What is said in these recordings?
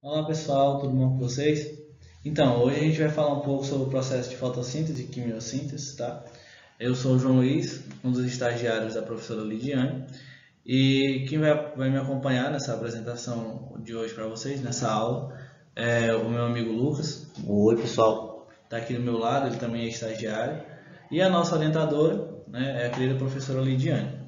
Olá pessoal, tudo bom com vocês? Então, hoje a gente vai falar um pouco sobre o processo de fotossíntese e quimiossíntese, tá? Eu sou o João Luiz, um dos estagiários da professora Lidiane, e quem vai me acompanhar nessa apresentação de hoje para vocês, nessa aula, é o meu amigo Lucas. Oi, pessoal. Está aqui do meu lado, ele também é estagiário, e a nossa orientadora, né, é a querida professora Lidiane.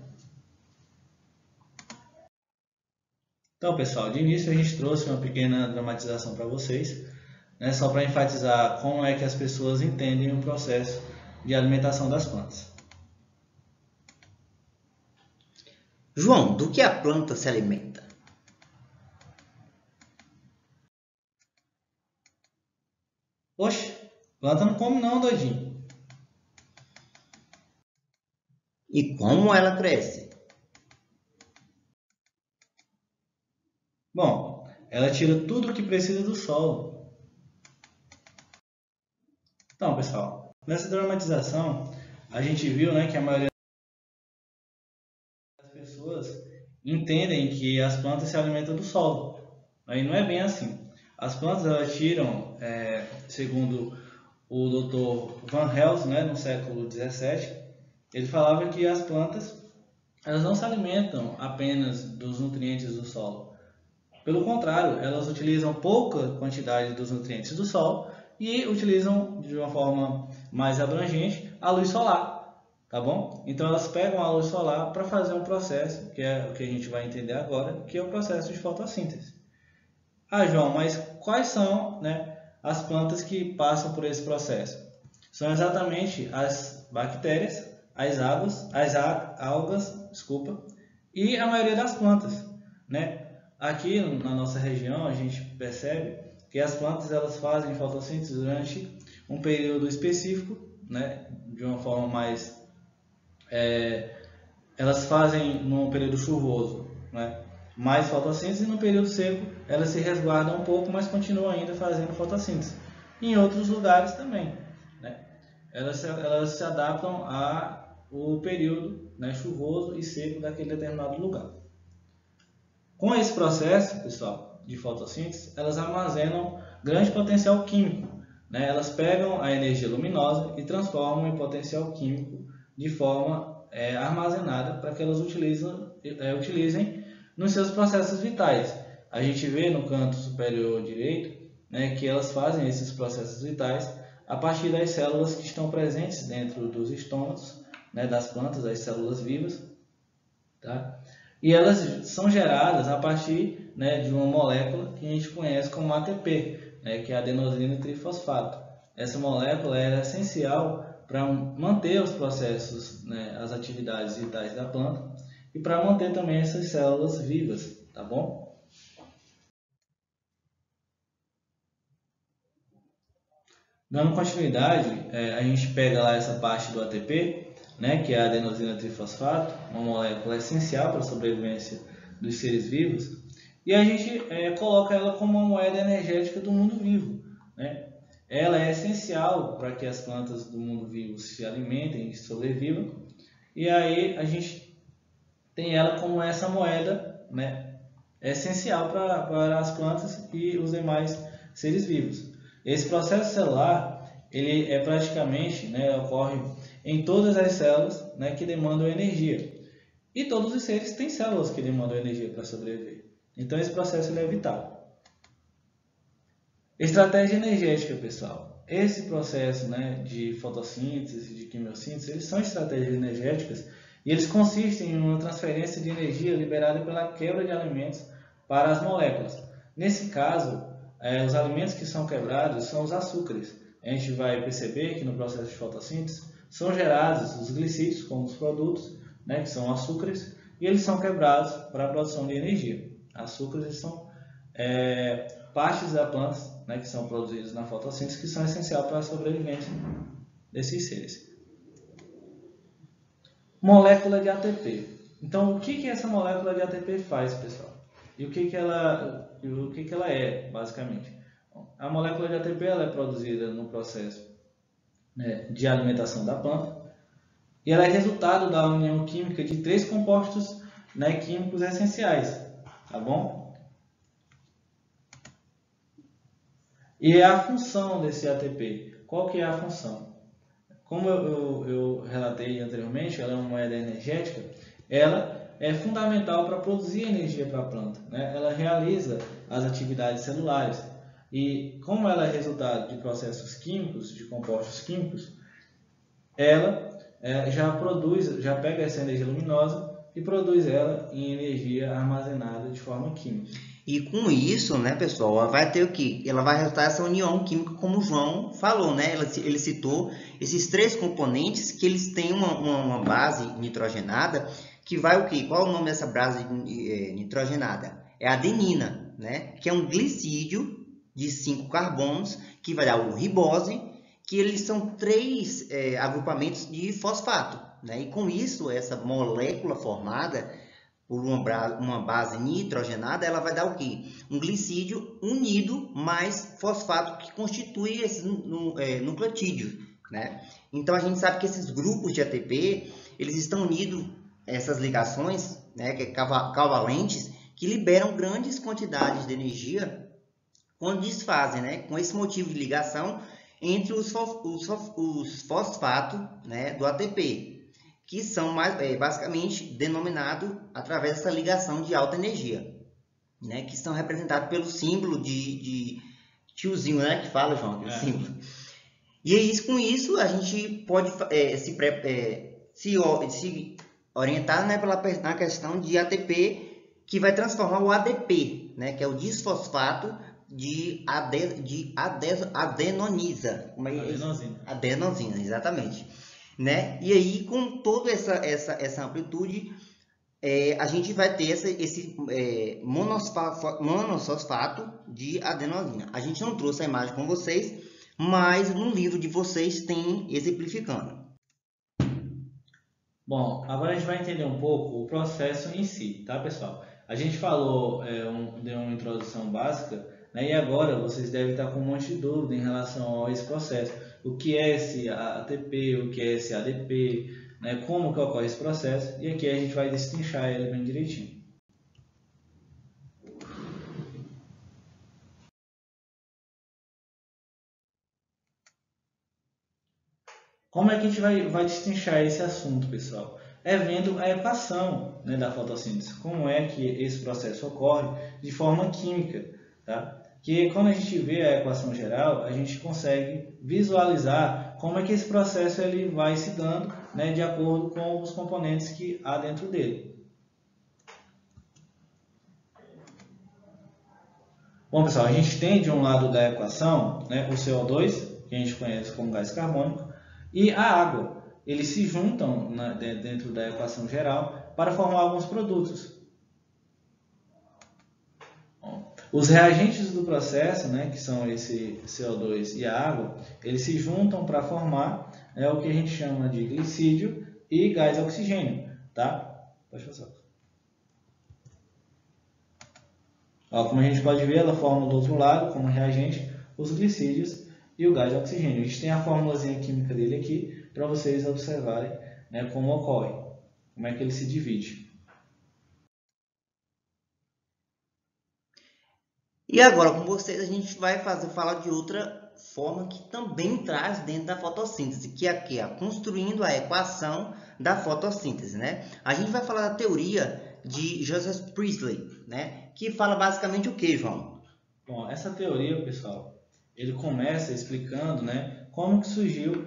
Então, pessoal, de início a gente trouxe uma pequena dramatização para vocês, né, só para enfatizar como é que as pessoas entendem o processo de alimentação das plantas. João, do que a planta se alimenta? Oxe, planta não come não, doidinho. E como ela cresce? Bom, ela tira tudo o que precisa do solo. Então, pessoal, nessa dramatização a gente viu, né, que a maioria das pessoas entendem que as plantas se alimentam do solo. Aí não é bem assim. As plantas elas tiram, segundo o Dr. Van Hels, né, no século 17, ele falava que as plantas elas não se alimentam apenas dos nutrientes do solo. Pelo contrário, elas utilizam pouca quantidade dos nutrientes do solo e utilizam de uma forma mais abrangente a luz solar, tá bom? Então elas pegam a luz solar para fazer um processo, que é o que a gente vai entender agora, que é o processo de fotossíntese. Ah, João, mas quais são, né, as plantas que passam por esse processo? São exatamente as bactérias, as algas, desculpa, e a maioria das plantas, né? Aqui na nossa região a gente percebe que as plantas elas fazem fotossíntese durante um período específico, né? De uma forma mais, elas fazem no período chuvoso, né? Mais fotossíntese, e no período seco elas se resguardam um pouco, mas continuam ainda fazendo fotossíntese. Em outros lugares também, né? Elas se adaptam ao período, né, chuvoso e seco daquele determinado lugar. Com esse processo, pessoal, de fotossíntese, elas armazenam grande potencial químico, né? Elas pegam a energia luminosa e transformam em potencial químico de forma armazenada para que elas utilizem nos seus processos vitais. A gente vê no canto superior direito, né, que elas fazem esses processos vitais a partir das células que estão presentes dentro dos estômatos, né, das plantas, as células vivas, tá? E elas são geradas a partir, né, de uma molécula que a gente conhece como ATP, né, que é adenosina trifosfato. Essa molécula é essencial para manter os processos, né, as atividades vitais da planta e para manter também essas células vivas, tá bom? Dando continuidade, a gente pega lá essa parte do ATP, né, que é a adenosina trifosfato, uma molécula essencial para a sobrevivência dos seres vivos, e a gente coloca ela como uma moeda energética do mundo vivo, né? Ela é essencial para que as plantas do mundo vivo se alimentem e sobrevivam, e aí a gente tem ela como essa moeda, né, essencial para as plantas e os demais seres vivos. Esse processo celular ele é praticamente, né, ocorre em todas as células, né, que demandam energia. E todos os seres têm células que demandam energia para sobreviver. Então esse processo ele é vital. Estratégia energética, pessoal. Esse processo, né, de fotossíntese, de quimiossíntese, eles são estratégias energéticas e eles consistem em uma transferência de energia liberada pela quebra de alimentos para as moléculas. Nesse caso, os alimentos que são quebrados são os açúcares. A gente vai perceber que no processo de fotossíntese são gerados os glicídios como os produtos, né, que são açúcares, e eles são quebrados para a produção de energia. Açúcares são partes da planta, né, que são produzidas na fotossíntese, que são essenciais para a sobrevivência desses seres. Molécula de ATP. Então, o que essa molécula de ATP faz, pessoal? E o que ela é, basicamente? A molécula de ATP ela é produzida no processo, né, de alimentação da planta e ela é resultado da união química de três compostos, né, químicos essenciais, tá bom? E a função desse ATP, qual que é a função? Como eu relatei anteriormente, ela é uma moeda energética, ela é fundamental para produzir energia para a planta, né? Ela realiza as atividades celulares e como ela é resultado de processos químicos, de compostos químicos, ela já pega essa energia luminosa e produz ela em energia armazenada de forma química. E com isso, né, pessoal, ela vai ter o quê? Ela vai resultar essa união química, como o João falou, né? Ele citou esses três componentes que eles têm uma base nitrogenada, que vai o quê? Qual é o nome dessa base nitrogenada? É a adenina, né? Que é um glicídio de 5 carbonos, que vai dar o ribose, que eles são três agrupamentos de fosfato, né? E com isso, essa molécula formada por uma base nitrogenada, ela vai dar o quê? Um glicídio unido mais fosfato, que constitui esse nucleotídeo, né? Então a gente sabe que esses grupos de ATP, eles estão unidos, essas ligações, né, que é covalentes, que liberam grandes quantidades de energia quando desfazem, né? Com esse motivo de ligação entre os fosfatos, né, do ATP, que são basicamente denominados através dessa ligação de alta energia, né, que são representados pelo símbolo de tiozinho, né, que fala, João, aquele símbolo. E é isso, com isso a gente pode se orientar, né, na questão de ATP, que vai transformar o ADP, né, que é o disfosfato de adenosina. Adenosina, exatamente. Né? E aí, com toda essa amplitude, a gente vai ter esse monossosfato de adenosina. A gente não trouxe a imagem com vocês, mas no livro de vocês tem exemplificando. Bom, agora a gente vai entender um pouco o processo em si, tá, pessoal? A gente falou, deu uma introdução básica, né, e agora vocês devem estar com um monte de dúvida em relação a esse processo. O que é esse ATP, o que é esse ADP, né, como que ocorre esse processo, e aqui a gente vai destrinchar ele bem direitinho. Como é que a gente vai destrinchar esse assunto, pessoal? É vendo a equação, né, da fotossíntese, como é que esse processo ocorre de forma química, tá? Que quando a gente vê a equação geral, a gente consegue visualizar como é que esse processo ele vai se dando, né, de acordo com os componentes que há dentro dele. Bom, pessoal, a gente tem de um lado da equação, né, o CO2, que a gente conhece como gás carbônico, e a água. Eles se juntam dentro da equação geral para formar alguns produtos. Os reagentes do processo, né, que são esse CO2 e a água, eles se juntam para formar o que a gente chama de glicídio e gás oxigênio, tá? Pode passar. Ó, como a gente pode ver, ela forma do outro lado, como reagente, os glicídios e o gás oxigênio. A gente tem a formulazinha química dele aqui para vocês observarem, né, como ocorre, como é que ele se divide. E agora com vocês a gente vai falar de outra forma que também traz dentro da fotossíntese, que é a construindo a equação da fotossíntese, né? A gente vai falar da teoria de Joseph Priestley, né? Que fala basicamente o que, João? Bom, essa teoria, pessoal, ele começa explicando, né, como que surgiu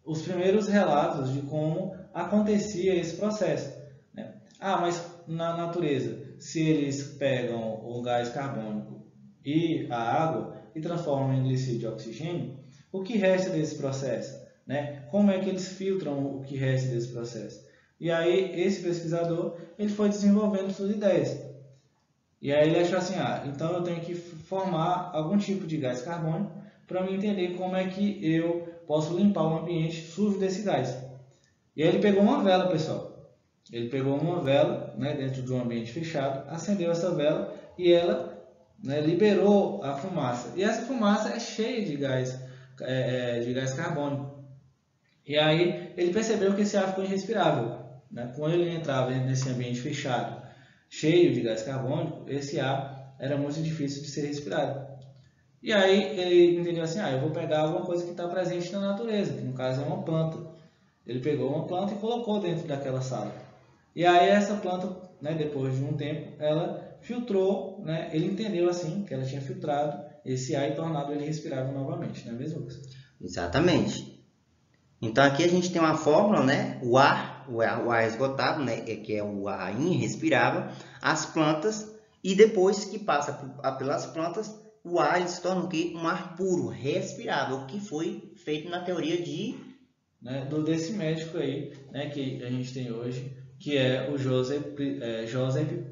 os primeiros relatos de como acontecia esse processo, né? Ah, mas na natureza, se eles pegam o gás carbônico e a água e transformam em glicídio e oxigênio, o que resta desse processo, né? Como é que eles filtram o que resta desse processo? E aí esse pesquisador ele foi desenvolvendo suas ideias. E aí ele achou assim, então eu tenho que formar algum tipo de gás carbônico para me entender como é que eu posso limpar o ambiente sujo desse gás. E aí ele pegou uma vela, pessoal. Ele pegou uma vela, né, dentro de um ambiente fechado, acendeu essa vela e ela, né, liberou a fumaça. E essa fumaça é cheia de gás carbônico. E aí ele percebeu que esse ar ficou irrespirável, né? Quando ele entrava nesse ambiente fechado, cheio de gás carbônico, esse ar era muito difícil de ser respirado. E aí ele entendeu assim, eu vou pegar alguma coisa que está presente na natureza, que no caso é uma planta. Ele pegou uma planta e colocou dentro daquela sala. E aí essa planta, né, depois de um tempo, ela filtrou, né, ele entendeu assim que ela tinha filtrado esse ar e tornado ele respirável novamente, não é mesmo, Lucas? Exatamente. Então aqui a gente tem uma fórmula, né? O ar esgotado, né? Que é o ar irrespirável, as plantas, e depois que passa pelas plantas, o ar ele se torna o quê? Um ar puro, respirável, que foi feito na teoria desse médico aí, né, que a gente tem hoje, que é o Joseph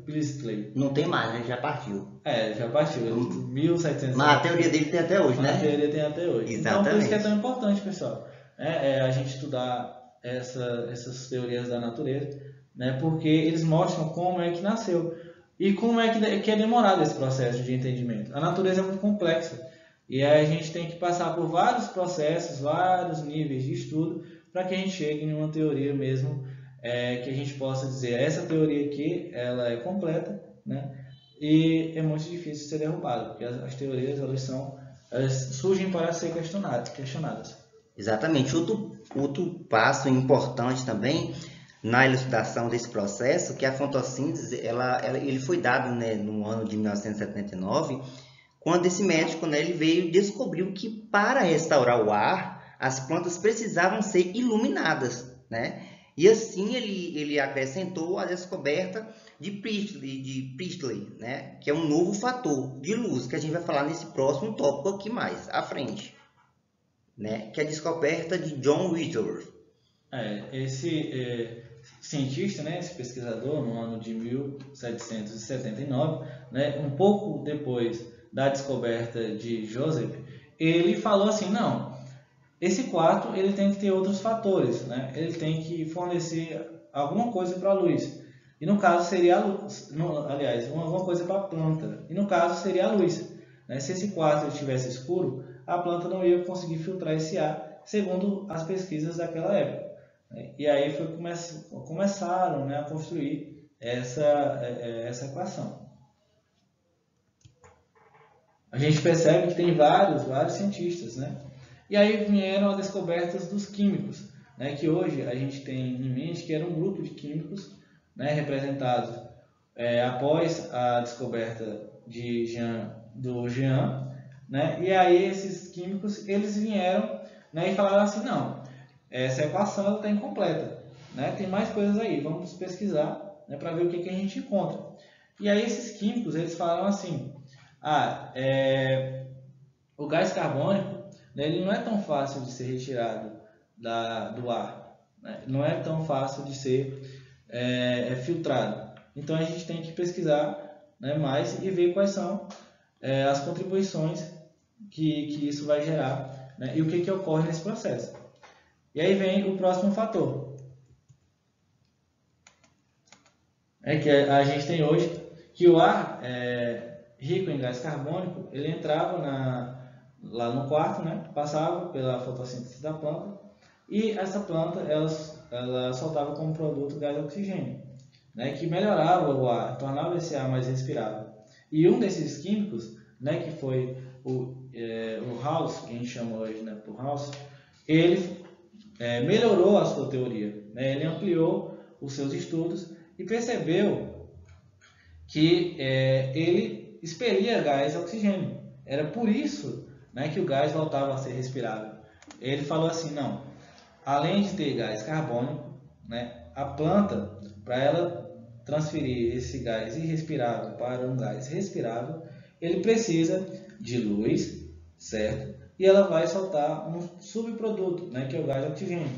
Priestley. Não tem mais, né? Já partiu. Já partiu, 1700. Mas a teoria dele tem até hoje, né? A teoria tem até hoje. Exatamente. Então, por isso que é tão importante, pessoal, a gente estudar essas teorias da natureza, né, porque eles mostram como é que nasceu e como é que é demorado esse processo de entendimento. A natureza é muito complexa e aí a gente tem que passar por vários processos, vários níveis de estudo para que a gente chegue em uma teoria mesmo que a gente possa dizer essa teoria aqui ela é completa, né? E é muito difícil de ser derrubada, porque as teorias elas surgem para ser questionadas. Exatamente. Outro passo importante também na elucidação desse processo, que a fotossíntese ele foi dado, né, no ano de 1979, quando esse médico, né, ele veio e descobriu que para restaurar o ar, as plantas precisavam ser iluminadas, né? E assim ele acrescentou a descoberta de Priestley, né, que é um novo fator de luz, que a gente vai falar nesse próximo tópico aqui mais à frente, né, que é a descoberta de John Whitworth. Esse cientista, né, esse pesquisador, no ano de 1779, né, um pouco depois da descoberta de Joseph, ele falou assim, não, esse quarto ele tem que ter outros fatores, né? Ele tem que fornecer alguma coisa para a luz. E no caso seria a luz, alguma coisa para a planta. E no caso seria a luz, né? Se esse quarto estivesse escuro, a planta não ia conseguir filtrar esse ar, segundo as pesquisas daquela época. E aí começaram, né, a construir essa equação. A gente percebe que tem vários cientistas, né? E aí vieram as descobertas dos químicos, né, que hoje a gente tem em mente que era um grupo de químicos, né, representados após a descoberta do Jean, né, e aí esses químicos eles vieram, né, e falaram assim, não, essa equação está incompleta, né, tem mais coisas aí, vamos pesquisar, né, para ver o que a gente encontra. E aí esses químicos eles falaram assim, o gás carbônico, né, ele não é tão fácil de ser retirado do ar, né? Não é tão fácil de ser filtrado. Então a gente tem que pesquisar, né, mais e ver quais são as contribuições que isso vai gerar, né, e o que ocorre nesse processo. E aí vem o próximo fator, que a gente tem hoje, que o ar rico em gás carbônico, ele entrava lá no quarto, né, passava pela fotossíntese da planta e essa planta ela soltava como produto gás oxigênio, né, que melhorava o ar, tornava esse ar mais respirável. E um desses químicos, né, que foi o House, que a gente chama hoje, né, por House, ele melhorou a sua teoria, né, ele ampliou os seus estudos e percebeu que ele expelia gás oxigênio. Era por isso, né, que o gás voltava a ser respirável. Ele falou assim, não, além de ter gás carbônico, né, a planta, para ela transferir esse gás irrespirável para um gás respirável, ele precisa de luz, certo? E ela vai soltar um subproduto, né, que é o gás oxigênio.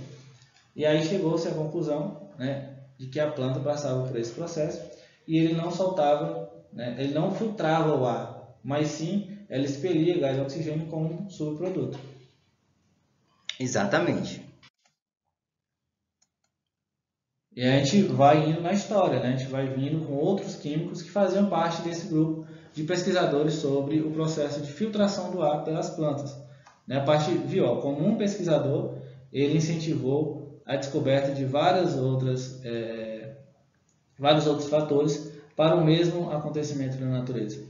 E aí chegou-se à conclusão, né, de que a planta passava por esse processo e ele não soltava, né, ele não filtrava o ar, mas sim ela expelia gás oxigênio como um subproduto. Exatamente. E a gente vai indo na história, né? A gente vai vindo com outros químicos que faziam parte desse grupo de pesquisadores sobre o processo de filtração do ar pelas plantas. A parte viu, como um pesquisador, ele incentivou a descoberta de vários outros fatores para o mesmo acontecimento na natureza.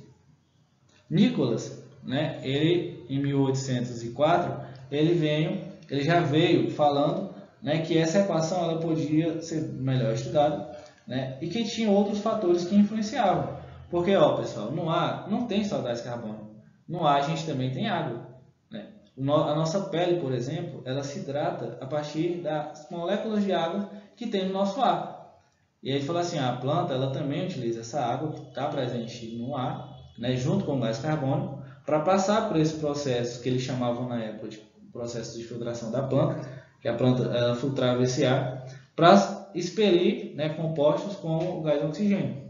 Nicholas, né, ele em 1804 ele já veio falando, né, que essa equação ela podia ser melhor estudada, né, e que tinha outros fatores que influenciavam. Porque, ó, pessoal, no ar não tem só gás carbônico. No ar a gente também tem água, né? A nossa pele, por exemplo, ela se hidrata a partir das moléculas de água que tem no nosso ar. E aí ele falou assim, a planta ela também utiliza essa água que está presente no ar, né, junto com o gás carbônico, para passar por esse processo que eles chamavam na época de processo de filtração da planta, que a planta ela filtrava esse ar, para expelir, né, compostos como o gás oxigênio.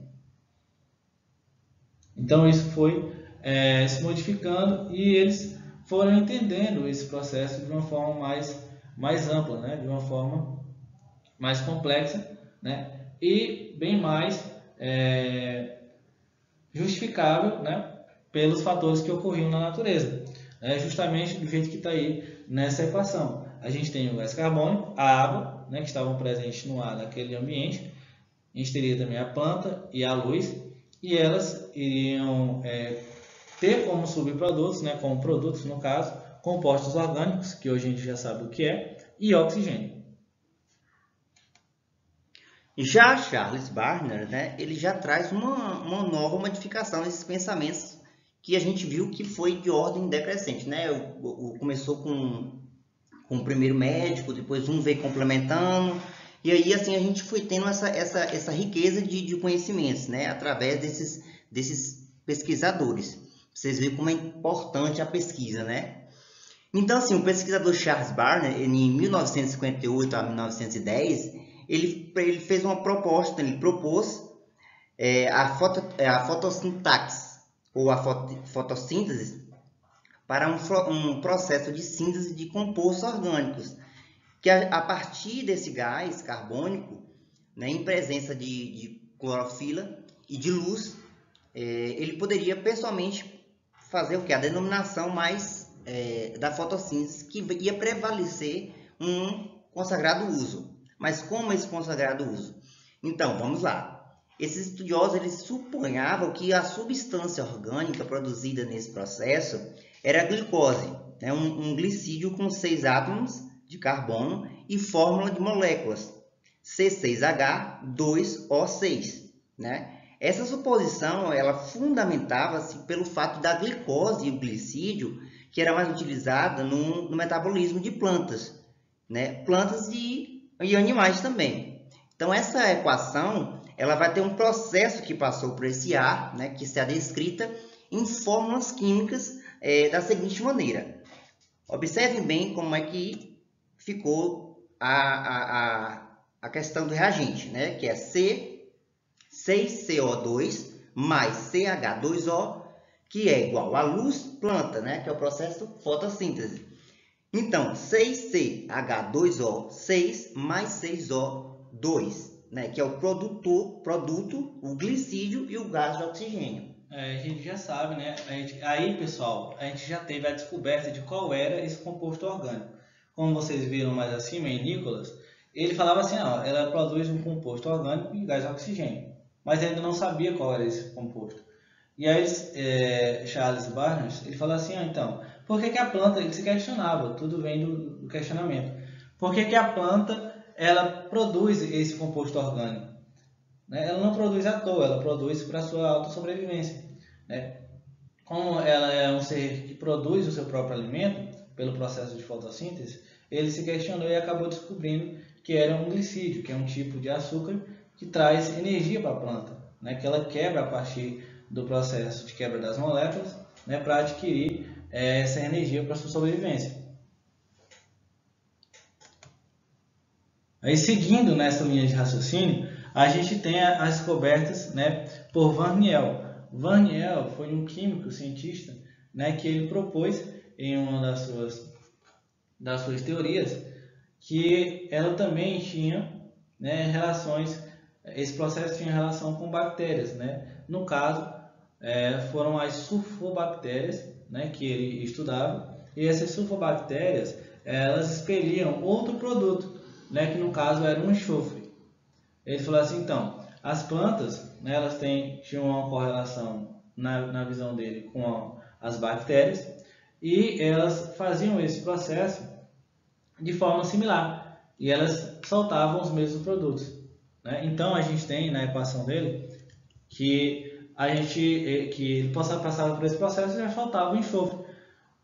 Então isso foi se modificando e eles foram entendendo esse processo de uma forma mais ampla, né? De uma forma mais complexa, né? E bem mais justificável, né? Pelos fatores que ocorriam na natureza. Justamente do jeito que está aí nessa equação. A gente tem o gás carbônico, a água, né? Que estavam presentes no ar daquele ambiente. A gente teria também a planta e a luz. E elas iriam ter como subprodutos, né, como produtos no caso, compostos orgânicos, que hoje a gente já sabe o que é, e oxigênio. Já Charles Barner, né, ele já traz uma nova modificação nesses pensamentos que a gente viu que foi de ordem decrescente, né? Começou com o primeiro médico, depois um veio complementando, e aí assim a gente foi tendo essa riqueza de conhecimentos, né, através desses pesquisadores. Vocês veem como é importante a pesquisa, né? Então assim, o pesquisador Charles Barner, em 1958 a 1910, ele fez uma proposta, ele propôs a fotossintaxe, ou a fotossíntese, para um processo de síntese de compostos orgânicos, que a partir desse gás carbônico, né, em presença de clorofila e de luz, ele poderia pessoalmente fazer o que? A denominação mais da fotossíntese, que ia prevalecer um consagrado uso. Mas como esse consagrado uso? Então, vamos lá. Esses estudiosos eles supunhavam que a substância orgânica produzida nesse processo era a glicose, né, um glicídio com 6 átomos de carbono e fórmula de moléculas C6H2O6, né? Essa suposição ela fundamentava-se pelo fato da glicose e o glicídio que era mais utilizada no metabolismo de plantas, né? Plantas e animais também. Então essa equação ela vai ter um processo que passou por esse ar, né, que está descrita em fórmulas químicas da seguinte maneira. Observem bem como é que ficou a questão do reagente, né, que é 6CO2 mais CH2O, que é igual a luz planta, né, que é o processo fotossíntese. Então, 6CH2O6 mais 6O2, né, que é o produto, o glicídio e o gás de oxigênio. A gente já sabe, né? Aí, pessoal, a gente já teve a descoberta de qual era esse composto orgânico. Como vocês viram mais acima em Nicholas, ele falava assim, ó, ela produz um composto orgânico e gás de oxigênio. Mas ele ainda não sabia qual era esse composto. E aí, Charles Barner, ele falou assim, ó, então, por que a planta, ele se questionava, tudo vem do questionamento. Por que a planta, ela produz esse composto orgânico? Né? Ela não produz à toa, ela produz para a sua autossobrevivência. Né? Como ela é um ser que produz o seu próprio alimento, pelo processo de fotossíntese, ele se questionou e acabou descobrindo que era um glicídio, que é um tipo de açúcar que traz energia para a planta, né? Que ela quebra a partir do processo de quebra das moléculas, né? Para adquirir essa energia para a sua sobrevivência. Aí, seguindo nessa linha de raciocínio, a gente tem as descobertas, né, por Van Niel. Van Niel foi um químico, cientista, né, que ele propôs em uma das suas teorias que ela também tinha, né, relações, esse processo tinha relação com bactérias, né? No caso, foram as sulfobactérias, né, que ele estudava, e essas sulfobactérias elas expeliam outro produto, né, que no caso era um enxofre. Ele falou assim, então, as plantas, né, elas tinham uma correlação na visão dele com as bactérias, e elas faziam esse processo de forma similar, e elas soltavam os mesmos produtos, né? Então a gente tem na equação dele que ele passava por esse processo e já faltava o enxofre,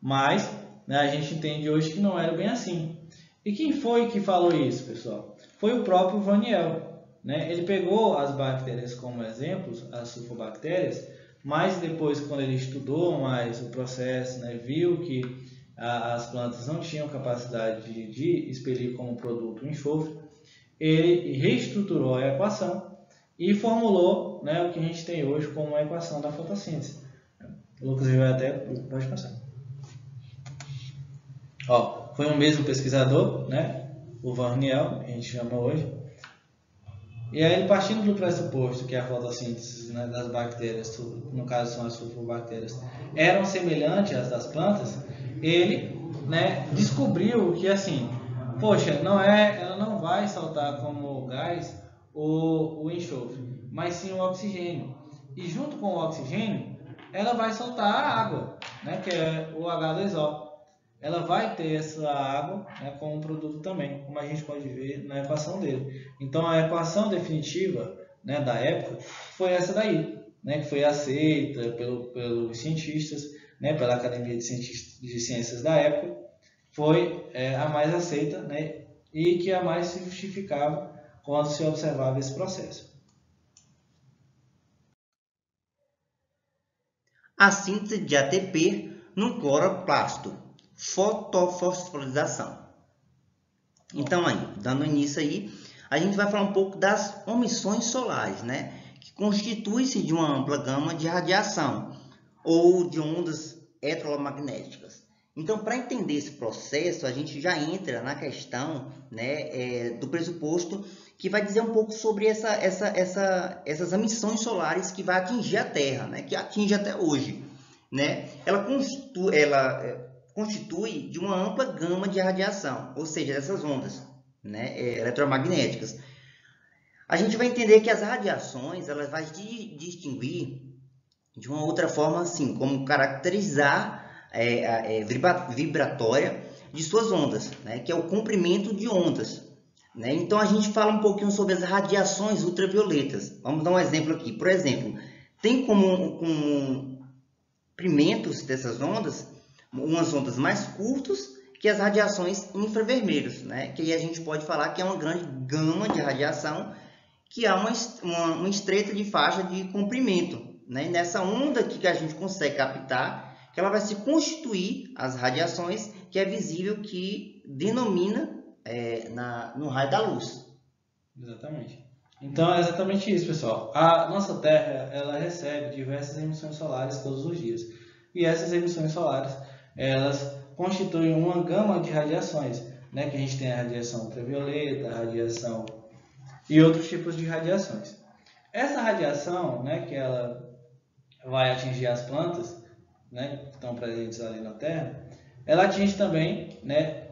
mas, né, a gente entende hoje que não era bem assim. E quem foi que falou isso, pessoal? Foi o próprio Vaniel, né? Ele pegou as bactérias como exemplos, as sulfobactérias, mas depois, quando ele estudou mais o processo, né, viu que as plantas não tinham capacidade de expelir como produto o enxofre, ele reestruturou a equação e formulou, né, o que a gente tem hoje como a equação da fotossíntese. O Lucas vai até... Pode passar. Ó, foi o mesmo pesquisador, né, o Vaniel, que a gente chama hoje. E aí, partindo do pressuposto que a fotossíntese, né, das bactérias, no caso são as sulfobactérias, eram semelhantes às das plantas, ele, né, descobriu que, assim, poxa, ela não vai soltar como gás o enxofre, mas sim o oxigênio. E junto com o oxigênio, ela vai soltar a água, né, que é o H2O. Ela vai ter essa água, né, como um produto também, como a gente pode ver na equação dele. Então, a equação definitiva, né, da época foi essa daí, né, que foi aceita pelos cientistas, né, pela Academia de Ciências da época, foi a mais aceita, né, e que a mais se justificava quando se observava esse processo. A síntese de ATP num cloroplasto. Fotofosforilação. Então aí, dando início aí, a gente vai falar um pouco das emissões solares, né? Que constitui-se de uma ampla gama de radiação ou de ondas eletromagnéticas. Então, para entender esse processo, a gente já entra na questão, né, do pressuposto que vai dizer um pouco sobre essas emissões solares que vai atingir a Terra, né? Que atinge até hoje, né? Ela constitui de uma ampla gama de radiação, ou seja, dessas ondas, né, eletromagnéticas. A gente vai entender que as radiações elas vão distinguir de uma outra forma, assim, como caracterizar vibratória de suas ondas, né, que é o comprimento de ondas. Né? Então a gente fala um pouquinho sobre as radiações ultravioletas. Vamos dar um exemplo aqui. Por exemplo, tem como comprimentos dessas ondas umas ondas mais curtas que as radiações infravermelhas, né? Que aí a gente pode falar que é uma grande gama de radiação que há uma estreita de faixa de comprimento, né? E nessa onda que a gente consegue captar, que ela vai se constituir as radiações que é visível, que denomina no raio da luz. Exatamente. Então é exatamente isso, pessoal. A nossa Terra ela recebe diversas emissões solares todos os dias. E essas emissões solares elas constituem uma gama de radiações, né? Que a gente tem a radiação ultravioleta, a radiação e outros tipos de radiações. Essa radiação, né, que ela vai atingir as plantas, né, que estão presentes ali na Terra, ela atinge também, né,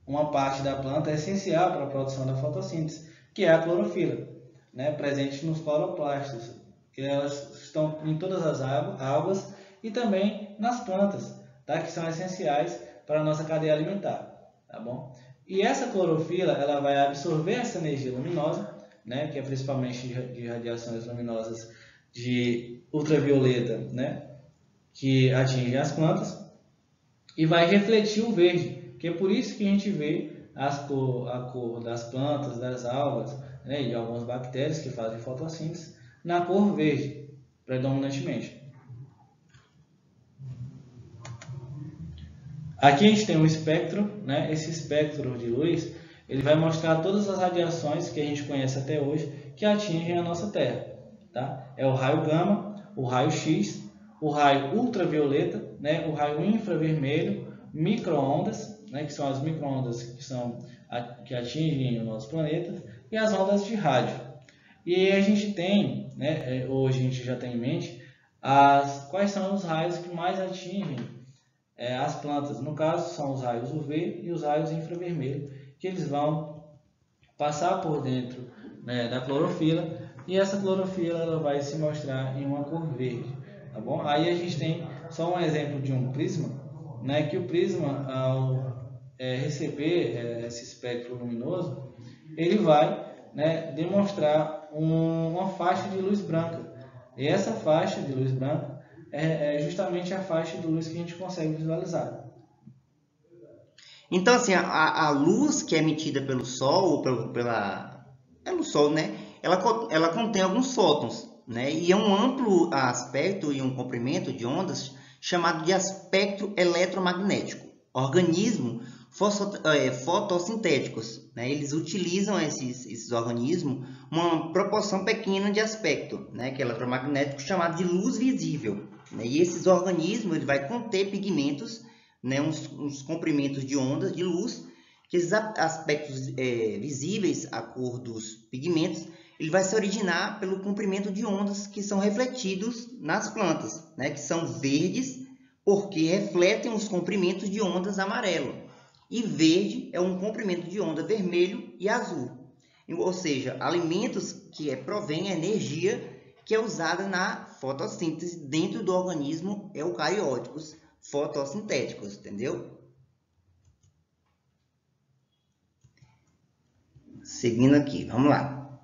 uma parte da planta essencial para a produção da fotossíntese, que é a clorofila, né, presente nos cloroplastos, que elas estão em todas as algas e também nas plantas, tá? Que são essenciais para a nossa cadeia alimentar, tá bom? E essa clorofila ela vai absorver essa energia luminosa, né? Que é principalmente de radiações luminosas de ultravioleta, né? Que atingem as plantas e vai refletir o verde, que é por isso que a gente vê a cor das plantas, das algas, né? E de algumas bactérias que fazem fotossíntese na cor verde, predominantemente. Aqui a gente tem um espectro, né? Esse espectro de luz ele vai mostrar todas as radiações que a gente conhece até hoje que atingem a nossa Terra. Tá? É o raio gama, o raio X, o raio ultravioleta, né? O raio infravermelho, microondas, né? Que são as microondas que atingem o nosso planeta, e as ondas de rádio. E a gente tem, né? Hoje a gente já tem em mente quais são os raios que mais atingem as plantas. No caso, são os raios UV e os raios infravermelho, que eles vão passar por dentro, né, da clorofila, e essa clorofila ela vai se mostrar em uma cor verde, tá bom? Aí a gente tem só um exemplo de um prisma, né, que o prisma, ao receber esse espectro luminoso, ele vai, né, demonstrar uma faixa de luz branca. E essa faixa de luz branca é justamente a faixa de luz que a gente consegue visualizar. Então, assim, a luz que é emitida pelo Sol, ou pelo Sol, né? Ela contém alguns fótons, né? E é um amplo aspecto e um comprimento de ondas chamado de espectro eletromagnético. Organismos fotossintéticos, né? Eles utilizam esses organismos uma proporção pequena de aspecto, né? Que é eletromagnético, chamado de luz visível, né? E esses organismos ele vai conter pigmentos, né, uns comprimentos de ondas de luz, que esses aspectos visíveis, a cor dos pigmentos, ele vai se originar pelo comprimento de ondas que são refletidos nas plantas, né, que são verdes, porque refletem os comprimentos de ondas amarelo. E verde é um comprimento de onda vermelho e azul. Ou seja, alimentos que provém a energia que é usada na fotossíntese dentro do organismo eucarióticos fotossintéticos, entendeu? Seguindo aqui, vamos lá.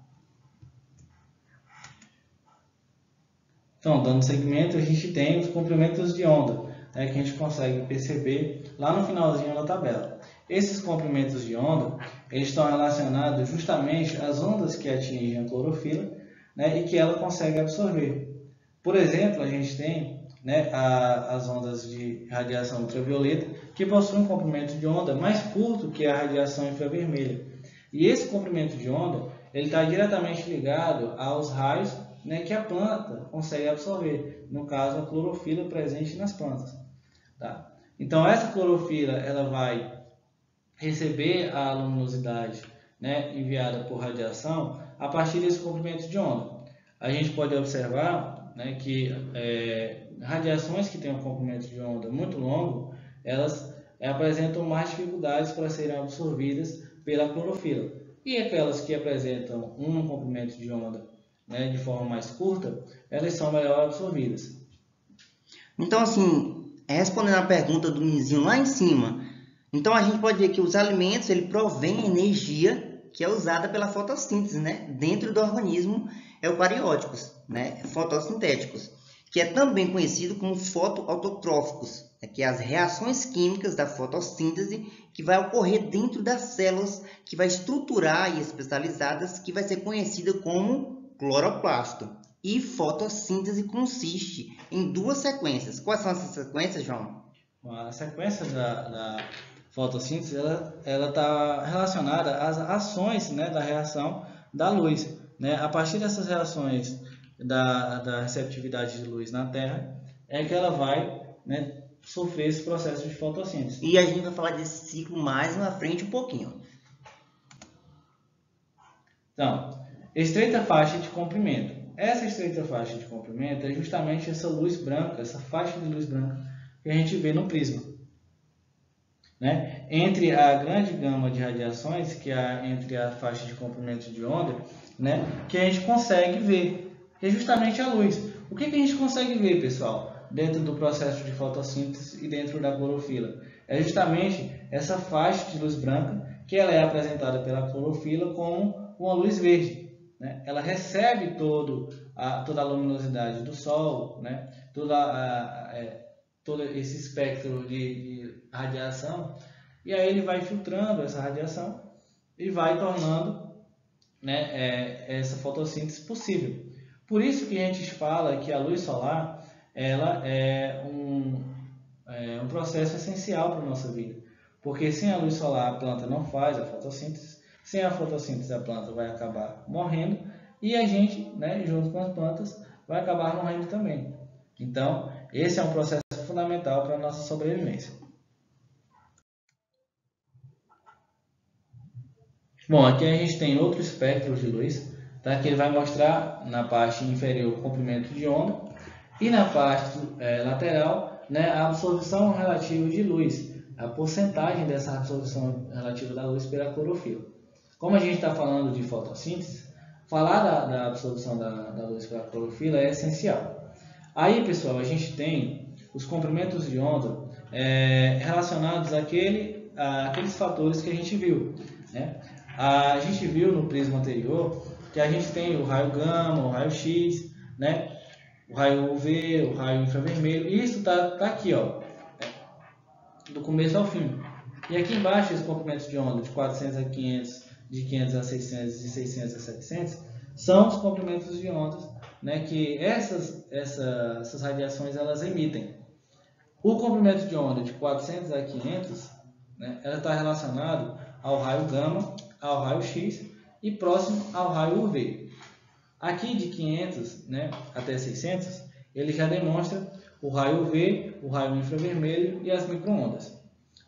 Então, dando seguimento, a gente tem os comprimentos de onda, né, que a gente consegue perceber lá no finalzinho da tabela. Esses comprimentos de onda, eles estão relacionados justamente às ondas que atingem a clorofila, né, e que ela consegue absorver. Por exemplo, a gente tem, né, as ondas de radiação ultravioleta, que possuem um comprimento de onda mais curto que a radiação infravermelha. E esse comprimento de onda ele está diretamente ligado aos raios, né, que a planta consegue absorver, no caso a clorofila presente nas plantas. Tá? Então essa clorofila ela vai receber a luminosidade, né, enviada por radiação a partir desse comprimento de onda. A gente pode observar, né, que radiações que têm um comprimento de onda muito longo, elas apresentam mais dificuldades para serem absorvidas pela clorofila. E aquelas que apresentam um comprimento de onda, né, de forma mais curta, elas são melhor absorvidas. Então, assim, respondendo a pergunta do Nizinho lá em cima, então a gente pode ver que os alimentos ele provém energia que é usada pela fotossíntese, né, dentro do organismo eucarióticos, né, fotossintéticos, que é também conhecido como fotoautotróficos, né, que é as reações químicas da fotossíntese que vai ocorrer dentro das células, que vai estruturar e especializadas, que vai ser conhecida como cloroplasto. E fotossíntese consiste em duas sequências. Quais são essas sequências, João? A sequência da fotossíntese ela está relacionada às ações, né, da reação da luz, né? A partir dessas reações da receptividade de luz na Terra é que ela vai, né, sofrer esse processo de fotossíntese. E a gente vai falar desse ciclo mais na frente um pouquinho. Então, estreita faixa de comprimento. Essa estreita faixa de comprimento é justamente essa luz branca, essa faixa de luz branca que a gente vê no prisma. Né? Entre a grande gama de radiações, que há entre a faixa de comprimento de onda, né, que a gente consegue ver, que é justamente a luz. O que a gente consegue ver, pessoal, dentro do processo de fotossíntese e dentro da clorofila? É justamente essa faixa de luz branca, que ela é apresentada pela clorofila como uma luz verde. Né? Ela recebe toda a luminosidade do Sol, né? Todo esse espectro de radiação, e aí ele vai filtrando essa radiação e vai tornando, né, essa fotossíntese possível. Por isso que a gente fala que a luz solar ela é um processo essencial para a nossa vida, porque sem a luz solar a planta não faz a fotossíntese, sem a fotossíntese a planta vai acabar morrendo e a gente, né, junto com as plantas, vai acabar morrendo também. Então, esse é um processo fundamental para a nossa sobrevivência. Bom, aqui a gente tem outro espectro de luz, tá? Que ele vai mostrar na parte inferior o comprimento de onda e na parte lateral, né, a absorção relativa de luz, a porcentagem dessa absorção relativa da luz pela clorofila. Como a gente está falando de fotossíntese, falar da absorção da luz pela clorofila é essencial. Aí, pessoal, a gente tem os comprimentos de onda relacionados àqueles fatores que a gente viu, né? A gente viu no prisma anterior que a gente tem o raio gama, o raio X, né? O raio UV, o raio infravermelho. E isso tá aqui, ó, do começo ao fim. E aqui embaixo, os comprimentos de onda de 400 a 500, de 500 a 600, de 600 a 700, são os comprimentos de ondas, né, que essas radiações elas emitem. O comprimento de onda de 400 a 500, né, ela está relacionado ao raio gama, ao raio X e próximo ao raio UV. Aqui de 500, né, até 600, ele já demonstra o raio UV, o raio infravermelho e as microondas.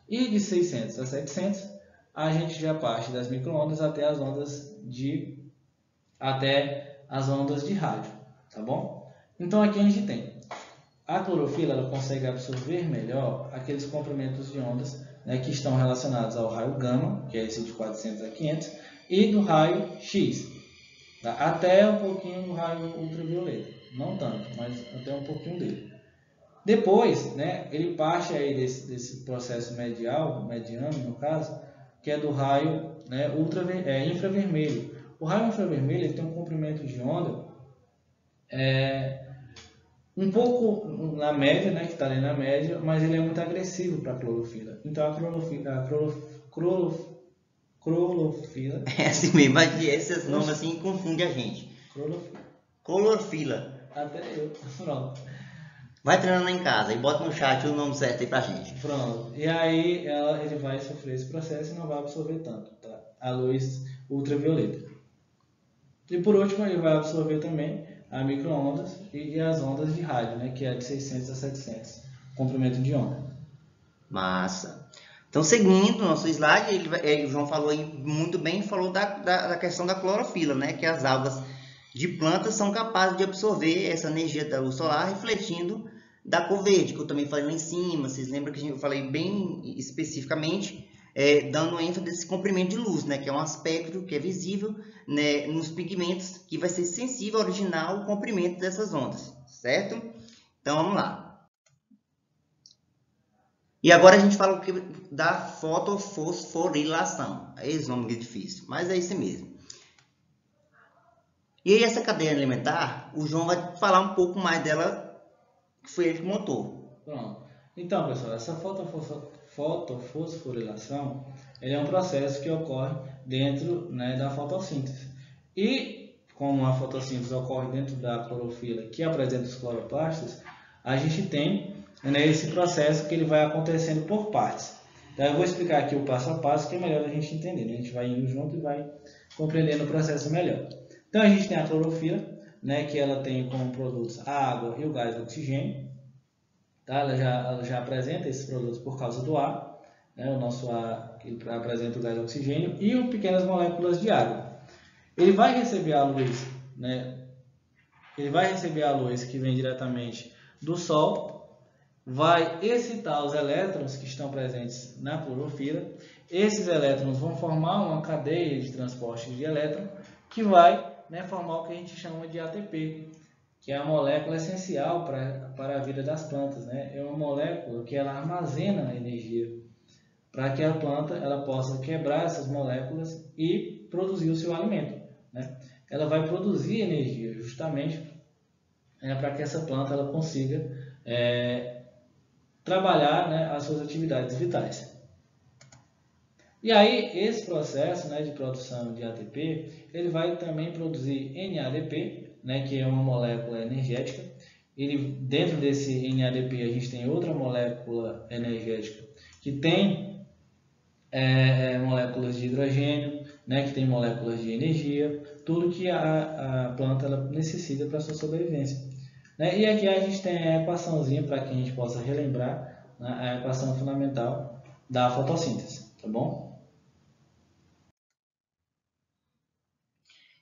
E de 600 a 700, a gente já parte das microondas até as ondas de rádio, tá bom? Então aqui a gente tem a clorofila, ela consegue absorver melhor aqueles comprimentos de ondas, né, que estão relacionados ao raio gama, que é esse de 400 a 500, e do raio X, tá? Até um pouquinho do raio ultravioleta, não tanto, mas até um pouquinho dele. Depois, né, ele parte aí desse processo mediano no caso, que é do raio, né, infravermelho. O raio infravermelho ele tem um comprimento de onda um pouco na média, né, que está ali na média, mas ele é muito agressivo para a clorofila. Então a clorofila é assim mesmo, mas esses nomes assim confundem a gente. Clorofila. Até eu, pronto. Vai treinando em casa e bota no chat o nome certo aí pra gente. Pronto. E aí ele vai sofrer esse processo e não vai absorver tanto, tá? A luz ultravioleta. E por último ele vai absorver também a microondas e as ondas de rádio, né? Que é de 600 a 700, comprimento de onda. Massa. Então, seguindo o nosso slide, o João falou aí muito bem, falou da questão da clorofila, né? Que as algas de plantas são capazes de absorver essa energia da luz solar, refletindo da cor verde, que eu também falei lá em cima. Vocês lembram que eu falei bem especificamente, dando ênfase nesse comprimento de luz, né? Que é um aspecto que é visível, né, nos pigmentos, que vai ser sensível ao original comprimento dessas ondas, certo? Então, vamos lá. E agora a gente fala da fotofosforilação. Esse nome é difícil, mas é isso mesmo. E aí essa cadeia alimentar, o João vai falar um pouco mais dela, que foi ele que montou. Pronto. Então, pessoal, essa fotofosforilação é um processo que ocorre dentro, né, da fotossíntese. E como a fotossíntese ocorre dentro da clorofila, que apresenta os cloroplastos, a gente tem, né, esse processo que ele vai acontecendo por partes. Então, eu vou explicar aqui o passo a passo, que é melhor a gente entender, né? A gente vai indo junto e vai compreendendo o processo melhor. Então, a gente tem a clorofila, né, que ela tem como produtos a água e o gás oxigênio. Tá? Ela já apresenta esses produtos por causa do ar, né? O nosso ar ele apresenta o gás oxigênio e pequenas moléculas de água. Ele vai receber a luz, né? Ele vai receber a luz que vem diretamente do Sol, vai excitar os elétrons que estão presentes na clorofila. Esses elétrons vão formar uma cadeia de transporte de elétron que vai, né, formar o que a gente chama de ATP, que é a molécula essencial para a vida das plantas, né? É uma molécula que ela armazena energia para que a planta ela possa quebrar essas moléculas e produzir o seu alimento, né? Ela vai produzir energia justamente para que essa planta ela consiga trabalhar, né, as suas atividades vitais. E aí esse processo, né, de produção de ATP, ele vai também produzir NADP, né, que é uma molécula energética. Dentro desse NADP a gente tem outra molécula energética que tem moléculas de hidrogênio, né, que tem moléculas de energia, tudo que a planta ela necessita para a sua sobrevivência. Né? E aqui a gente tem a equaçãozinha para que a gente possa relembrar, né, a equação fundamental da fotossíntese, tá bom?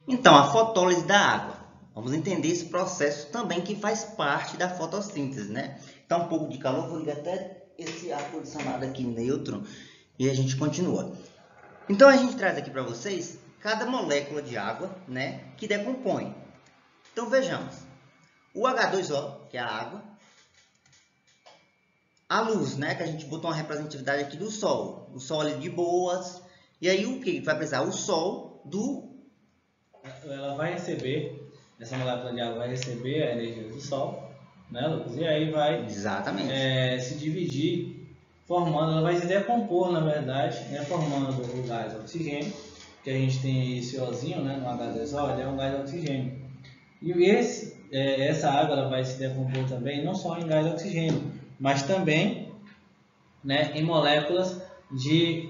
Então, a fotólise da água. Vamos entender esse processo também que faz parte da fotossíntese, né? Então, um pouco de calor, vou ligar até esse ar-condicionado aqui neutro e a gente continua. Então, a gente traz aqui para vocês cada molécula de água, né, que decompõe. Então, vejamos. O H2O, que é a água, a luz, né? Que a gente botou uma representatividade aqui do Sol. O Sol ali de boas. E aí o que vai precisar? O Sol do... Ela vai receber, essa molécula de água vai receber a energia do Sol, né, Lucas? E aí vai se dividir, formando, ela vai se decompor, na verdade, né, formando o gás oxigênio, que a gente tem esse Ozinho, né, no H2O, ele é um gás oxigênio. E essa água ela vai se decompor também, não só em gás oxigênio, mas também, né, em moléculas de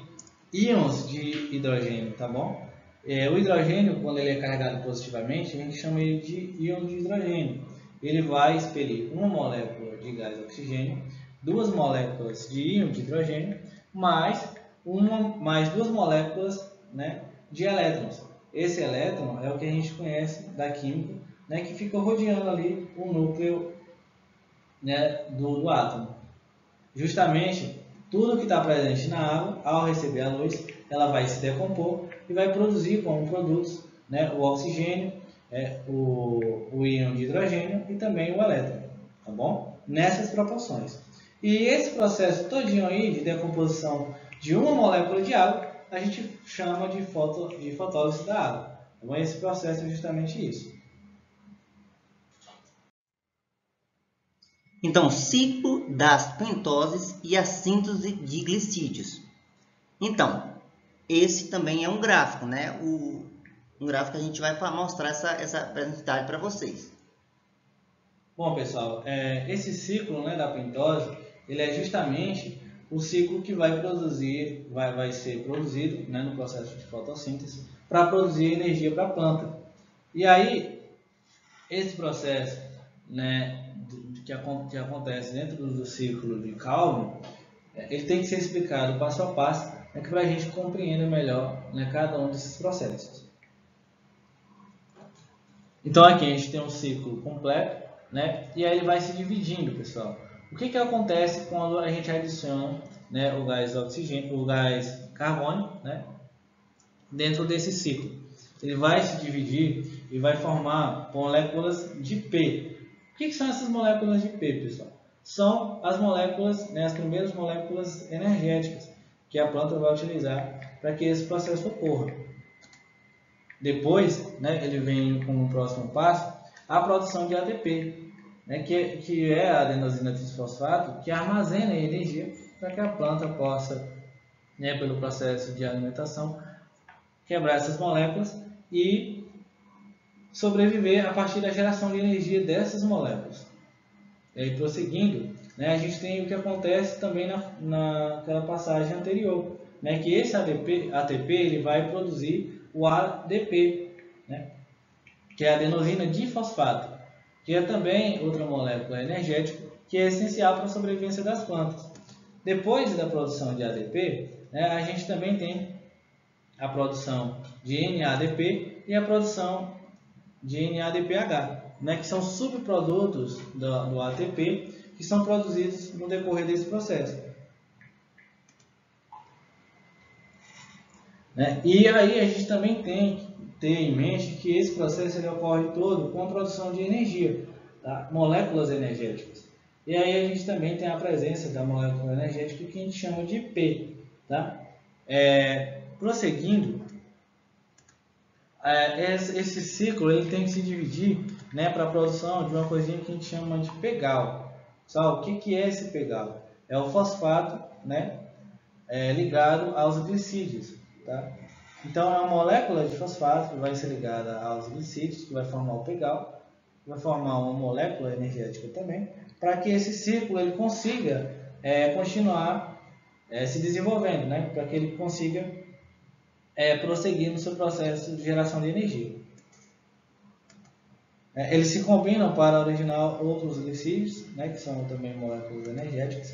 íons de hidrogênio, tá bom? O hidrogênio, quando ele é carregado positivamente, a gente chama ele de íon de hidrogênio. Ele vai expelir uma molécula de gás oxigênio, duas moléculas de íon de hidrogênio, mais duas moléculas, né, de elétrons. Esse elétron é o que a gente conhece da química, né, que fica rodeando ali o núcleo, né, do átomo. Justamente, tudo que está presente na água, ao receber a luz, ela vai se decompor e vai produzir como produtos, né, o oxigênio, o íon de hidrogênio e também o elétron, tá bom? Nessas proporções. E esse processo todinho aí de decomposição de uma molécula de água, a gente chama de fotólise da água. Tá bom? Esse processo é justamente isso. Então, ciclo das pentoses e a síntese de glicídios. Então, esse também é um gráfico, né? Um gráfico que a gente vai mostrar essa representatividade para vocês. Bom, pessoal, esse ciclo, né, da pentose, ele é justamente o ciclo que vai ser produzido, né, no processo de fotossíntese para produzir energia para a planta. E aí, esse processo, né, que acontece dentro do ciclo de Calvin, ele tem que ser explicado passo a passo, né, para a gente compreender melhor, né, cada um desses processos. Então aqui a gente tem um ciclo completo, né, e aí ele vai se dividindo, pessoal. O que acontece quando a gente adiciona, né, o gás oxigênio, o gás carbônio, né, dentro desse ciclo? Ele vai se dividir e vai formar moléculas de P. O que são essas moléculas de P, pessoal? São as moléculas, né, as primeiras moléculas energéticas que a planta vai utilizar para que esse processo ocorra. Depois, né, ele vem como próximo passo a produção de ATP, né, que é a adenosina trifosfato, que armazena a energia para que a planta possa, né, pelo processo de alimentação, quebrar essas moléculas e sobreviver a partir da geração de energia dessas moléculas. E aí, prosseguindo, né, a gente tem o que acontece também naquela passagem anterior, né, que esse ATP ele vai produzir o ADP, né, que é a adenosina difosfato, que é também outra molécula energética que é essencial para a sobrevivência das plantas. Depois da produção de ADP, né, a gente também tem a produção de NADP e a produção de NADPH, né, que são subprodutos do ATP que são produzidos no decorrer desse processo. Né? E aí a gente também tem que ter em mente que esse processo ele ocorre todo com a produção de energia, tá? Moléculas energéticas. E aí a gente também tem a presença da molécula energética que a gente chama de P. Tá? Prosseguindo, esse ciclo ele tem que se dividir, né, para a produção de uma coisinha que a gente chama de pegal. Só, o que é esse pegal? É o fosfato, né, ligado aos glicídios. Tá? Então, é uma molécula de fosfato que vai ser ligada aos glicídios, que vai formar o pegal, vai formar uma molécula energética também, para que esse ciclo ele consiga continuar se desenvolvendo, né, para que ele consiga prosseguir no seu processo de geração de energia. Eles se combinam para originar outros glicídios, né, que são também moléculas energéticas.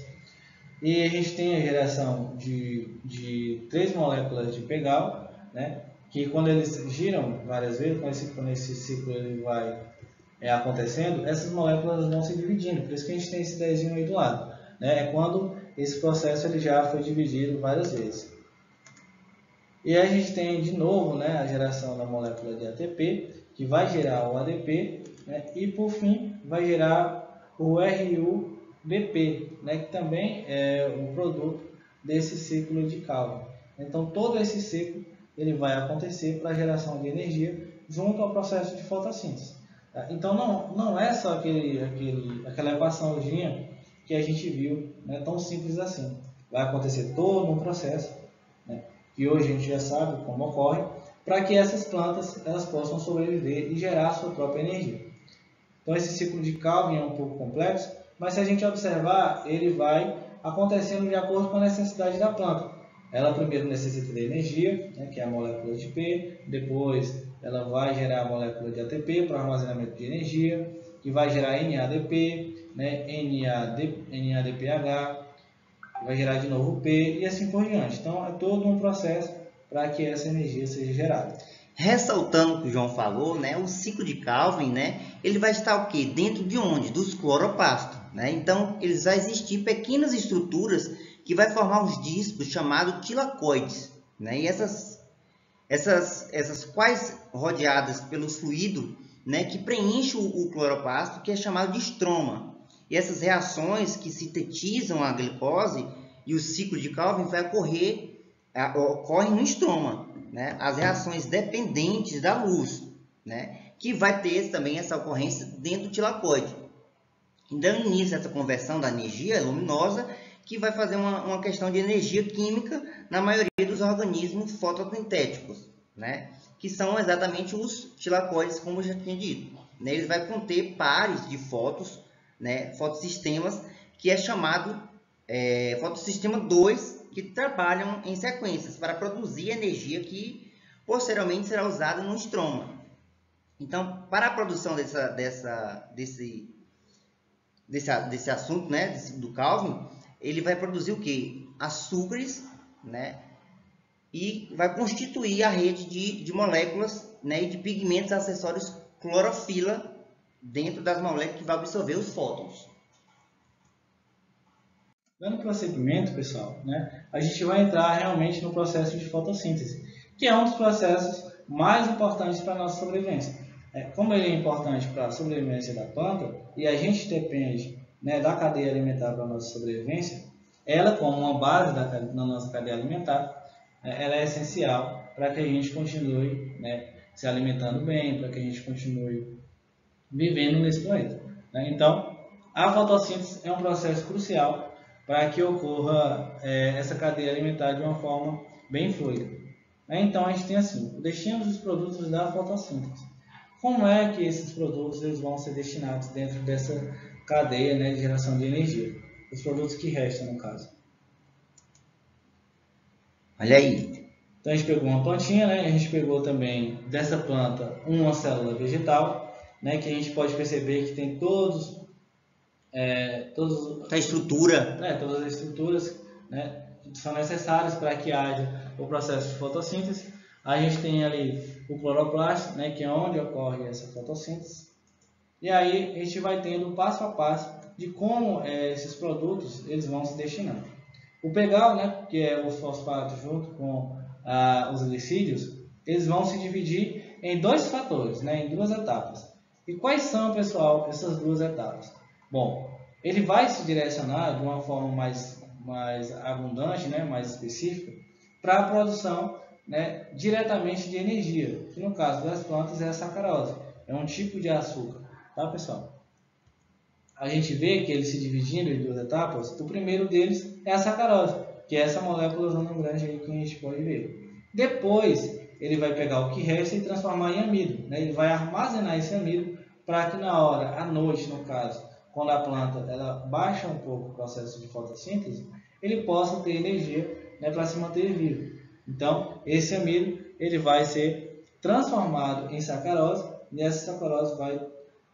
E a gente tem a geração de 3 moléculas de pegal, né, que quando eles giram várias vezes, quando esse ciclo ele vai acontecendo, essas moléculas vão se dividindo. Por isso que a gente tem esse desenho aí do lado. Né, é quando esse processo ele já foi dividido várias vezes. E a gente tem de novo, né, a geração da molécula de ATP, que vai gerar o ADP, né, e por fim vai gerar o RU BP, né, que também é um produto desse ciclo de Calvin. Então, todo esse ciclo ele vai acontecer para a geração de energia junto ao processo de fotossíntese. Tá? Então, não é só aquela equaçãozinha que a gente viu, né, tão simples assim. Vai acontecer todo um processo, né, que hoje a gente já sabe como ocorre, para que essas plantas elas possam sobreviver e gerar sua própria energia. Então, esse ciclo de Calvin é um pouco complexo, mas se a gente observar, ele vai acontecendo de acordo com a necessidade da planta. Ela primeiro necessita de energia, né, que é a molécula de P, depois ela vai gerar a molécula de ATP para armazenamento de energia, que vai gerar NADP, né, NADPH, vai gerar de novo P e assim por diante. Então, é todo um processo para que essa energia seja gerada. Ressaltando o que o João falou, né, o ciclo de Calvin, né, ele vai estar o quê? Dentro de onde? Dos cloroplastos, né? Então, eles vai existir pequenas estruturas que vai formar os discos chamados tilacoides, né? E essas quais rodeadas pelo fluido, né, que preenche o cloroplasto, que é chamado de estroma. E essas reações que sintetizam a glicose e o ciclo de Calvin vai ocorrem no estroma, né? As reações dependentes da luz, né? Que vai ter também essa ocorrência dentro do tilacoide. Dando início a essa conversão da energia luminosa, que vai fazer uma questão de energia química na maioria dos organismos fotossintéticos, né? Que são exatamente os tilacoides, como eu já tinha dito. Né? Eles vão conter pares de fótons, né? Fotossistemas, que é chamado fotossistema 2, que trabalham em sequências para produzir energia que posteriormente será usada no estroma. Então, para a produção desse assunto, né, do Calvin, ele vai produzir o que? Açúcares, né, e vai constituir a rede de moléculas, né, e de pigmentos acessórios clorofila dentro das moléculas que vai absorver os fótons. Dando prosseguimento, pessoal, né, a gente vai entrar realmente no processo de fotossíntese, que é um dos processos mais importantes para a nossa sobrevivência. Como ele é importante para a sobrevivência da planta, e a gente depende, né, da cadeia alimentar para a nossa sobrevivência, ela, como uma base da nossa cadeia alimentar, ela é essencial para que a gente continue, né, se alimentando bem, para que a gente continue vivendo nesse planeta. Né? Então, a fotossíntese é um processo crucial para que ocorra essa cadeia alimentar de uma forma bem fluida. Então, a gente tem assim, o destino dos produtos da fotossíntese. Como é que esses produtos eles vão ser destinados dentro dessa cadeia, né, de geração de energia? Os produtos que restam, no caso. Olha aí. Então, a gente pegou uma plantinha, né? A gente pegou também dessa planta uma célula vegetal, né, que a gente pode perceber que tem todas a estrutura, todas as estruturas, né, que são necessárias para que haja o processo de fotossíntese. A gente tem ali o cloroplasto, né, que é onde ocorre essa fotossíntese. E aí a gente vai tendo passo a passo de como esses produtos eles vão se destinando. O pegal, né, que é os fosfatos junto com os glicídios, eles vão se dividir em dois fatores, né, em duas etapas. E quais são, pessoal, essas duas etapas? Bom, ele vai se direcionar de uma forma mais abundante, né, mais específica, para a produção, né, diretamente de energia, que no caso das plantas é a sacarose, é um tipo de açúcar, tá, pessoal? A gente vê que ele se dividindo em duas etapas. O primeiro deles é a sacarose, que é essa molécula zona grande aí que a gente pode ver. Depois, ele vai pegar o que resta e transformar em amido, né? Ele vai armazenar esse amido para que na hora, à noite no caso, quando a planta ela baixa um pouco o processo de fotossíntese, ele possa ter energia, né, para se manter vivo. Então, esse amido ele vai ser transformado em sacarose e essa sacarose vai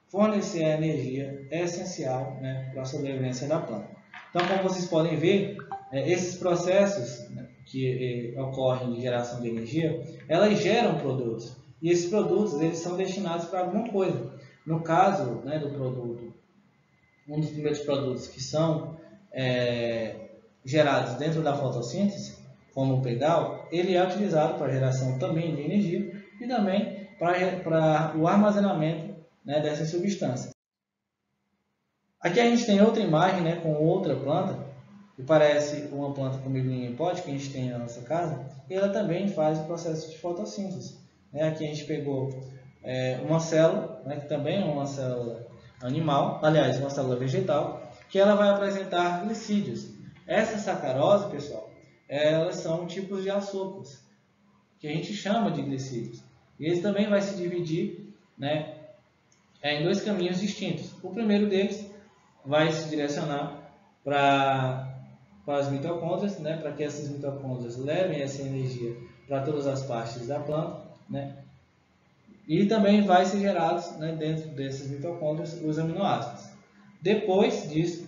fornecer a energia essencial, né, para a sobrevivência da planta. Então, como vocês podem ver, esses processos, né, que ocorrem de geração de energia, elas geram produtos. E esses produtos eles são destinados para alguma coisa. No caso, né, do produto, um dos primeiros produtos que são gerados dentro da fotossíntese, como o pegal, ele é utilizado para a geração também de energia e também para o armazenamento, né, dessas substâncias. Aqui a gente tem outra imagem, né, com outra planta, que parece uma planta com miblinha em pote que a gente tem na nossa casa, e ela também faz o processo de fotossíntese. Aqui a gente pegou uma célula, né, que também é uma célula animal, aliás, uma célula vegetal, que ela vai apresentar glicídios. Essa sacarose, pessoal, elas são tipos de açúcares, que a gente chama de glicídios. E eles também vai se dividir, né, em dois caminhos distintos. O primeiro deles vai se direcionar para as mitocôndrias, né, para que essas mitocôndrias levem essa energia para todas as partes da planta, né, e também vai ser gerados, né, dentro dessas mitocôndrias os aminoácidos. Depois disso,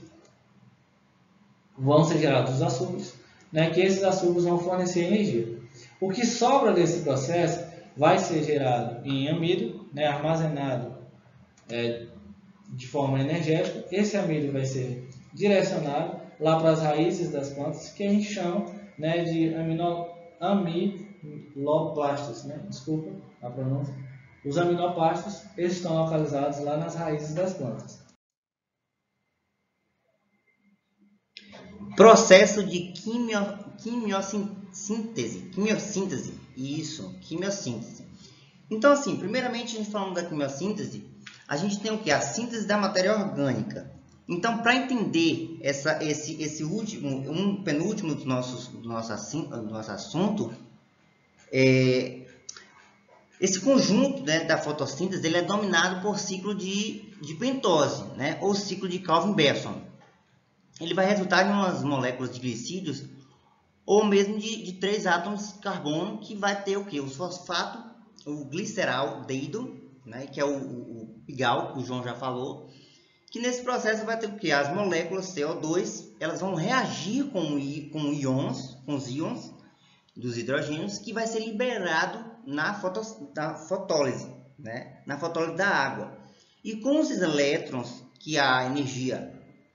vão ser gerados os açúcares, né, que esses açúcares vão fornecer energia. O que sobra desse processo vai ser gerado em amido, né, armazenado de forma energética. Esse amido vai ser direcionado lá para as raízes das plantas, que a gente chama, né, de amiloplastos, né? Desculpa a pronúncia. Os aminoplastos estão localizados lá nas raízes das plantas. Processo de quimiossíntese. Isso, quimiossíntese. Então, assim, primeiramente, a gente falando da quimiossíntese, a gente tem o que? A síntese da matéria orgânica. Então, para entender esse último, penúltimo do nosso assunto, esse conjunto, né, da fotossíntese, ele é dominado por ciclo de pentose, né, ou ciclo de Calvin-Besson. Ele vai resultar em umas moléculas de glicídios ou mesmo de 3 átomos de carbono, que vai ter o que? O fosfato, o gliceraldeído, né, que é o pigal, que o João já falou, que nesse processo vai ter o que? As moléculas CO2, elas vão reagir com os íons dos hidrogênios, que vai ser liberado na fotólise, né, na fotólise da água. E com esses elétrons, que a energia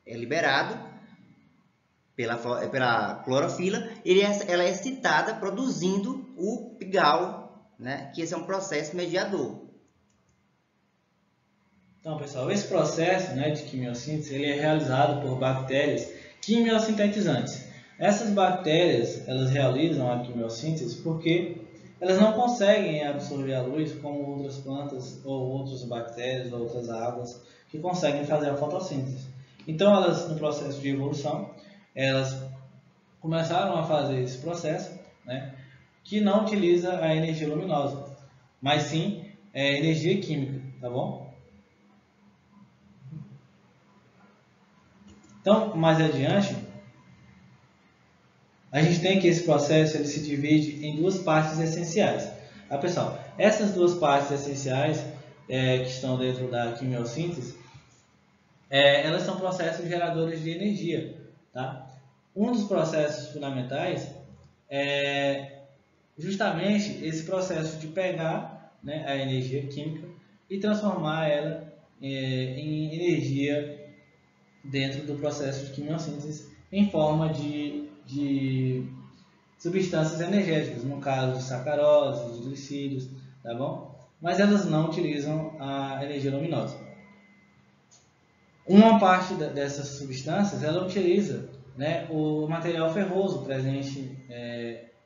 é liberada pela clorofila, ela é excitada produzindo o pigal, né, que esse é um processo mediador. Então, pessoal, esse processo, né, de quimiossíntese, ele é realizado por bactérias quimiosintetizantes. Essas bactérias, elas realizam a quimiossíntese porque elas não conseguem absorver a luz como outras plantas ou outras bactérias ou outras águas que conseguem fazer a fotossíntese. Então, elas, no processo de evolução, elas começaram a fazer esse processo, né, que não utiliza a energia luminosa, mas sim energia química, tá bom? Então, mais adiante, a gente tem que esse processo ele se divide em duas partes essenciais. Tá, pessoal? Essas duas partes essenciais que estão dentro da quimiossíntese, elas são processos geradores de energia. Tá? Um dos processos fundamentais é justamente esse processo de pegar, né, a energia química e transformar ela em energia dentro do processo de quimiossíntese em forma de substâncias energéticas, no caso de sacarose, de glicídios, tá bom? Mas elas não utilizam a energia luminosa. Uma parte dessas substâncias, ela utiliza, né, o material ferroso presente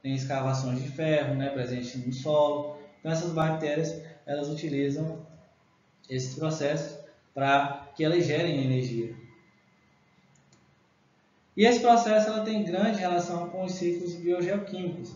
em escavações de ferro, né, presente no solo. Então essas bactérias, elas utilizam esses processos para que elas gerem energia. E esse processo ela tem grande relação com os ciclos biogeoquímicos.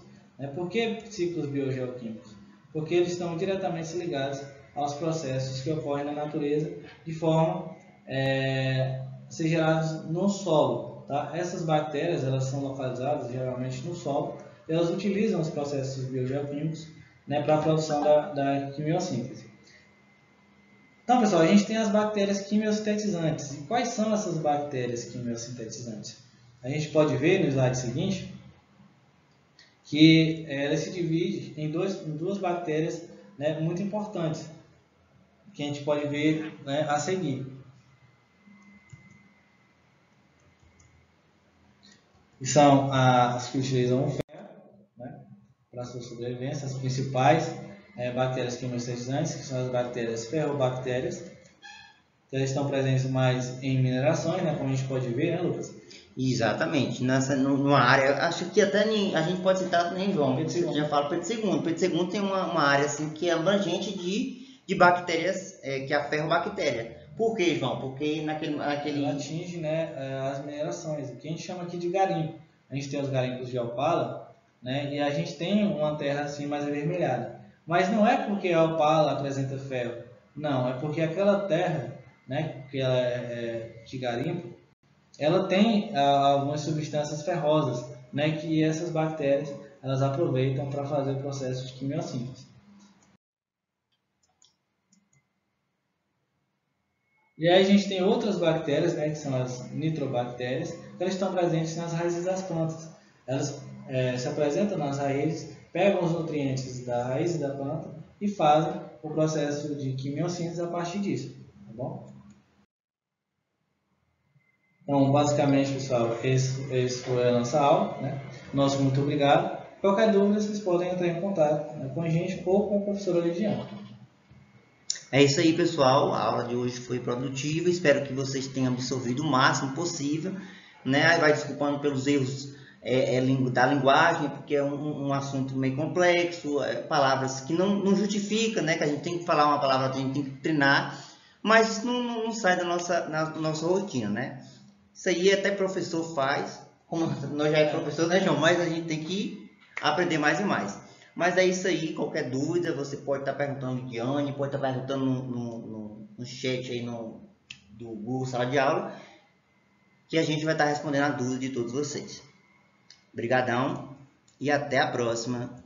Por que ciclos biogeoquímicos? Porque eles estão diretamente ligados aos processos que ocorrem na natureza de forma a ser gerados no solo. Tá? Essas bactérias elas são localizadas geralmente no solo e elas utilizam os processos biogeoquímicos, né, para a produção da quimiossíntese. Então, pessoal, a gente tem as bactérias quimiosintetizantes. E quais são essas bactérias quimiosintetizantes? A gente pode ver no slide seguinte que ela se divide em duas bactérias, né, muito importantes, que a gente pode ver, né, a seguir. E são as que utilizam o ferro, né, para a sua sobrevivência, as principais bactérias quimiosintetizantes, que são as bactérias ferrobactérias. que elas estão presentes mais em minerações, né, como a gente pode ver, né, Lucas? Exatamente, numa área, acho que até a gente pode citar nem João, já fala Pedro II. Pedro II tem uma área assim, que é abrangente de bactérias, que é a ferrobactéria. Por que, João? Porque Ela atinge, né, as minerações, o que a gente chama aqui de garimpo. A gente tem os garimpos de Opala, né, e a gente tem uma terra assim mais avermelhada. Mas não é porque a Opala apresenta ferro, não, é porque aquela terra, né, que ela é de garimpo, ela tem algumas substâncias ferrosas, né, que essas bactérias elas aproveitam para fazer o processo de quimiossíntese. E aí a gente tem outras bactérias, né, que são as nitrobactérias, que elas estão presentes nas raízes das plantas. Elas se apresentam nas raízes, pegam os nutrientes da raiz da planta e fazem o processo de quimiossíntese a partir disso, tá bom? Então, basicamente, pessoal, esse foi a nossa aula, né? Nosso muito obrigado. Qualquer dúvida, vocês podem entrar em contato, né, com a gente ou com a professora Lidiane. É isso aí, pessoal. A aula de hoje foi produtiva. Espero que vocês tenham absorvido o máximo possível, né? Aí vai desculpando pelos erros da linguagem, porque é um assunto meio complexo, palavras que não justificam, né? Que a gente tem que falar uma palavra, a gente tem que treinar, mas isso não sai da nossa rotina, né? Isso aí até professor faz, como nós já é professor, né, João? Mas a gente tem que aprender mais e mais. Mas é isso aí, qualquer dúvida, você pode estar perguntando de Anne, pode estar perguntando no chat aí do Google Sala de Aula, que a gente vai estar respondendo a dúvida de todos vocês. Obrigadão e até a próxima.